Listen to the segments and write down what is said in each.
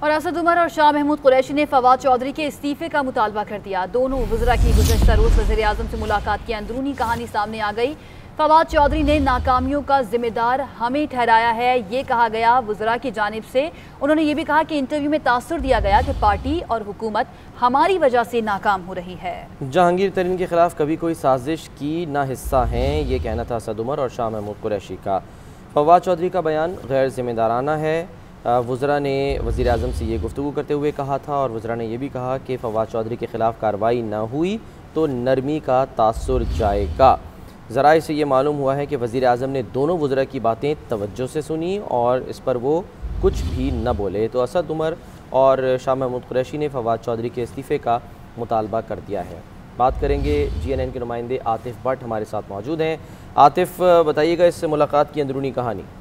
और असद उमर और शाह महमूद कुरैशी ने फवाद चौधरी के इस्तीफे का मुतालबा कर दिया। दोनों वज़रा की गुज़श्ता रोज़ वज़ीर आज़म से मुलाकात की अंदरूनी कहानी सामने आ गई। फवाद चौधरी ने नाकामियों का जिम्मेदार हमें ठहराया है, ये कहा गया वज़रा की जानिब से। उन्होंने ये भी कहा कि इंटरव्यू में तासुर दिया गया कि पार्टी और हुकूमत हमारी वजह से नाकाम हो रही है। जहांगीर तरीन के खिलाफ कभी कोई साजिश की ना हिस्सा हैं, ये कहना था असद उमर और शाह महमूद कुरैशी का। फवाद चौधरी का बयान गैर जिम्मेदाराना है। वज़रा ने वज़ीर आज़म से ये गुफ्तगू करते हुए कहा था और वज़रा ने यह भी कहा कि फवाद चौधरी के ख़िलाफ़ कार्रवाई ना हुई तो नरमी का तासुर जाएगा। ज़राए से ये मालूम हुआ है कि वज़ीर आज़म ने दोनों वज़रा की बातें तवज्जो से सुनी और इस पर वो कुछ भी न बोले। तो असद उमर और शाह महमूद कुरैशी ने फवाद चौधरी के इस्तीफ़े का मुतालबा कर दिया है। बात करेंगे GNN के नुमाइंदे आतिफ़ भट्ट हमारे साथ मौजूद हैं। आतिफ़, बताइएगा इस मुलाकात की अंदरूनी कहानी।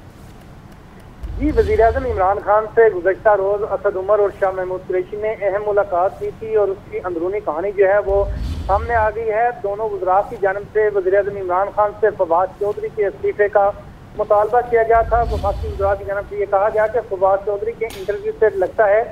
जी, वज़ीर-ए-आज़म इमरान खान से गुज़श्ता रोज़ असद उमर और शाह महमूद कुरैशी ने अहम मुलाकात की थी और उसकी अंदरूनी कहानी जो है वो सामने आ गई है। दोनों वज़रा की जानिब से वज़ीर-ए-आज़म इमरान खान से फवाद चौधरी के इस्तीफे का मुतालबा किया गया था। वफाकी वज़रा की जानिब से ये कहा गया कि फवाद चौधरी के इंटरव्यू से लगता है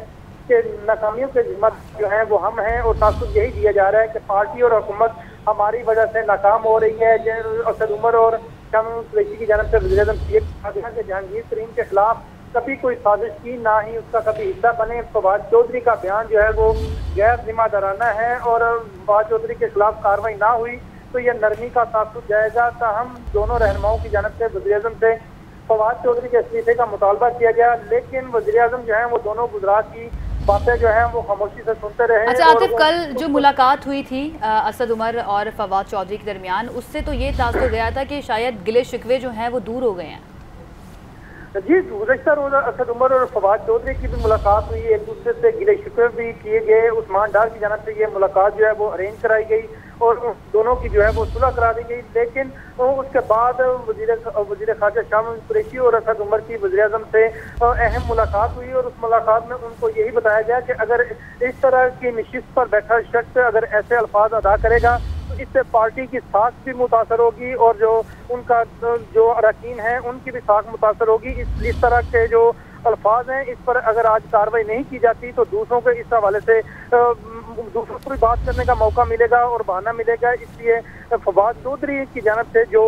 कि नाकामियों के जिम्मेदार जो हैं वो हम हैं और तासुर यही दिया जा रहा है कि पार्टी और हुकूमत हमारी वजह से नाकाम हो रही है। असद उमर और शाह महमूद कुरैशी की जानिब से वज़ीर-ए-आज़म से ये कहा गया कि जहांगीर तरीन के खिलाफ कभी कोई साजिश की, ना ही उसका कभी हिस्सा बने। फवाद चौधरी का बयान जो है वो गैर जिम्मेदाराना है और फवाद चौधरी के खिलाफ कार्रवाई ना हुई तो यह नरमी का तासुर जाएगा। हम दोनों रहनुमाओं की जानिब से वज़ीर-ए-आज़म से फवाद चौधरी के इस्तीफे का मुतालबा किया गया, लेकिन वज़ीर-ए-आज़म जो है वो दोनों वज़रा की बातें जो हैं वो खामोशी से सुनते रहे। अच्छा आतिफ, कल जो मुलाकात हुई थी असद उमर और फवाद चौधरी के दरमियान, उससे तो ये तासुर गया था कि शायद गिले शिकवे जो हैं वो दूर हो गए हैं। जी, गुज़श्ता रोज़ असद उमर और फवाद चौधरी की भी मुलाकात हुई, एक दूसरे से गिले शिकवे भी किए गए। उस्मान डार की जानिब से ये मुलाकात जो है वो अरेंज कराई गई और दोनों की जो है वो सुलह करा दी गई। लेकिन उसके बाद वज़ीर ख़ारजा शाह महमूद कुरैशी और असद उमर की वज़ीर-ए-आज़म से अहम मुलाकात हुई और उस मुलाकात में उनको यही बताया गया कि अगर इस तरह की नशिस्त पर बैठा शख्स अगर ऐसे अल्फाज अदा करेगा तो इससे पार्टी की साख भी मुतासर होगी और जो उनका जो अरकान हैं उनकी भी साख मुतासर होगी। इस तरह के जो अल्फाज हैं इस पर अगर आज कार्रवाई नहीं की जाती तो दूसरों के इस हवाले से दूसरों को भी बात करने का मौका मिलेगा और बहाना मिलेगा। इसलिए फवाद चौधरी की जानिब से जो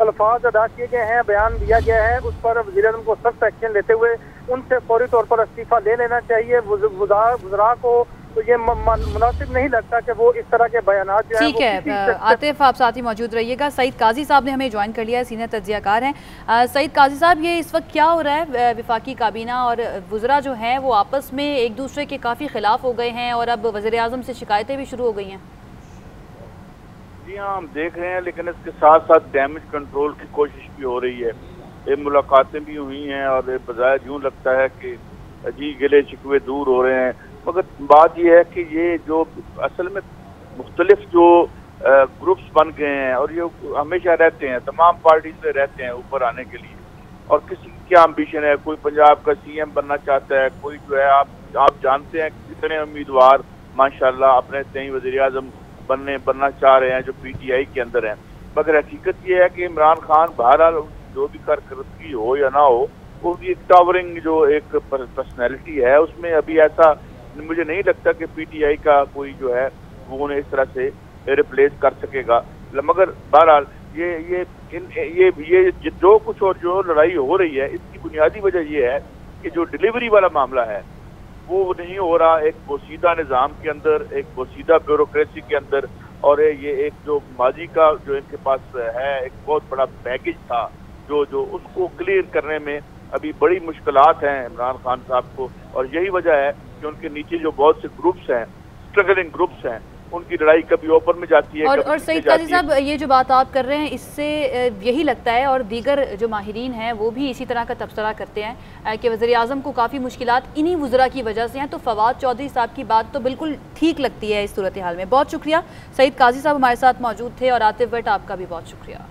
अल्फाज अदा किए गए हैं, बयान दिया गया है, उस पर वज़ीर-ए-आज़म को सख्त एक्शन लेते हुए उनसे फौरी तौर पर इस्तीफा ले लेना चाहिए। वज़रा को तो ये मुनासिब नहीं लगता कि वो इस तरह के बयानात जो हैं। ठीक है आतिफ, आप साथ ही मौजूद रहिएगा। सईद काजी साहब ने हमें ज्वाइन कर लिया है, सीनियर तज्ज़ियाकार हैं। सईद काजी साहब, ये इस वक्त क्या हो रहा है? वफाकी काबीना और वज़रा जो हैं वो आपस में एक दूसरे के काफ़ी खिलाफ हो गए हैं और अब वज़ीर-ए-आज़म से शिकायतें भी शुरू हो गई हैं। जी हाँ, हम देख रहे हैं, लेकिन इसके साथ साथ डैमेज कंट्रोल की कोशिश भी हो रही है। ये मुलाकातें भी हुई हैं और बजाय यूँ लगता है कि जी गिले शिकवे दूर हो रहे हैं, मगर बात यह है कि ये जो असल में मुख्तलिफ जो ग्रुप्स बन गए हैं और ये हमेशा रहते हैं, तमाम पार्टीज में रहते हैं ऊपर आने के लिए, और किसी की क्या एम्बिशन है, कोई पंजाब का CM बनना चाहता है, कोई जो है आप जानते हैं कितने उम्मीदवार माशाल्लाह अपने तय वज़ीर-ए-आज़म बनना चाह रहे हैं जो PTI के अंदर हैं। मगर हकीकत ये है कि इमरान खान बहरहाल जो भी कारकर्दगी हो या ना हो, वो भी एक टावरिंग जो एक पर्सनैलिटी है, उसमें अभी ऐसा मुझे नहीं लगता कि PTI का कोई जो है वो उन्हें इस तरह से रिप्लेस कर सकेगा। मगर बहरहाल ये जो कुछ और जो लड़ाई हो रही है, इसकी बुनियादी वजह ये है कि जो डिलीवरी वाला मामला है वो नहीं हो रहा एक पोशीदा निज़ाम के अंदर, एक पोशीदा ब्यूरोक्रेसी के अंदर, और ये एक जो माजी का जो इनके पास है एक बहुत बड़ा बैगेज था जो उसको क्लियर करने में अभी बड़ी मुश्किलात हैं इमरान खान साहब को। और यही वजह है कि उनके नीचे जो बहुत से ग्रुप्स हैं, स्ट्रगलिंग ग्रुप्स हैं, उनकी लड़ाई कभी ऊपर में जाती है और सईद काजी साहब, ये जो बात आप कर रहे हैं इससे यही लगता है, और दीगर जो माहिरीन हैं वो भी इसी तरह का तबसरा करते हैं कि वज़ीर-ए-आज़म को काफ़ी मुश्किलात इन्हीं वज़रा की वजह से हैं। तो फवाद चौधरी साहब की बात तो बिल्कुल ठीक लगती है इस सूरत हाल में। बहुत शुक्रिया, सईद काजी साहब हमारे साथ मौजूद थे, और आतिफ भट्ट आपका भी बहुत शुक्रिया।